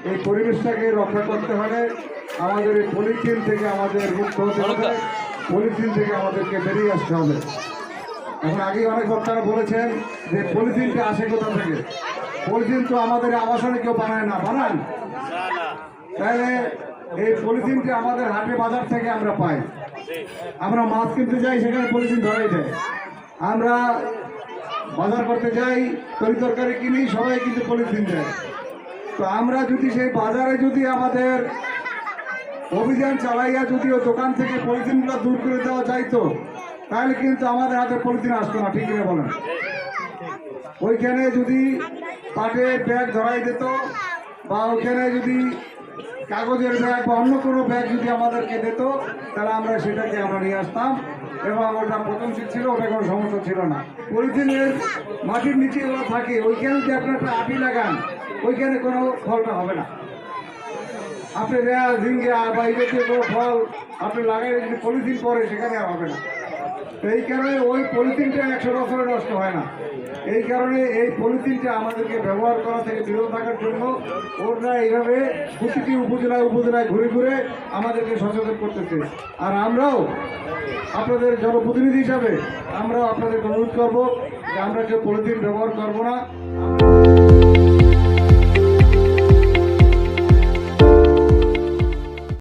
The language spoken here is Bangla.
এই পরিবেশটাকে রক্ষা করতে হলে আমাদের এই পলিথিন থেকে আমাদের মুক্ত হতে হবে, পলিথিন থেকে আমাদেরকে বেরিয়ে আসতে হবে। এখন আগে অনেক বক্তারা বলেছেন যে পলিথিনটা আসে কোথা থেকে। পলিথিন তো আমাদের আবাসনে কেউ বানায় না, বানান? তাহলে এই পলিথিনটা আমাদের হাটে বাজার থেকে আমরা পাই। আমরা মাছ কিনতে যাই, সেখানে পলিথিন ধরাই দেয়। আমরা বাজার করতে যাই, তরি তরকারি কিনি, সবাই কিন্তু পলিথিন দেয়। তো আমরা যদি সেই বাজারে যদি আমাদের অভিযান চালাইয়া যদি ওই দোকান থেকে পলিথিনগুলো দূর করে দেওয়া যাইতো, তাহলে কিন্তু আমাদের হাতে পলিথিন আসতো না। ঠিক কিনা বলেন? ওইখানে যদি পাটের ব্যাগ ধরাই দিত, বা ওইখানে যদি কাগজের ব্যাগ বা অন্য কোনো ব্যাগ যদি আমাদেরকে দিত, তাহলে আমরা সেটাকে আমরা নিয়ে আসতাম এবং ওটা পচনশীল ছিল, ওটা কোনো সমস্যা ছিল না। পলিথিনের মাটির নিচে ওরা থাকে, ওইখানে যদি আপনার একটা আটি লাগান, ওইখানে কোনো ফলটা হবে না। আপনি রেয়াল ঝিঙ্গা বা এই জাতীয় কোনো ফল আপনি লাগাইলে যদি পলিথিন পরে, সেখানে আর হবে না। তো এই কারণে ওই পলিথিনটা 100 বছরে নষ্ট হয় না। এই কারণে এই পলিথিনটা আমাদেরকে ব্যবহার করা থেকে বিরত থাকার জন্য ওরা এইভাবে প্রতিটি উপজেলায় ঘুরে ঘুরে আমাদেরকে সচেতন করতেছে। আর আমরাও আপনাদের জনপ্রতিনিধি হিসাবে আমরাও আপনাদেরকে অনুরোধ করবো যে আমরা কেউ পলিথিন ব্যবহার করবো না।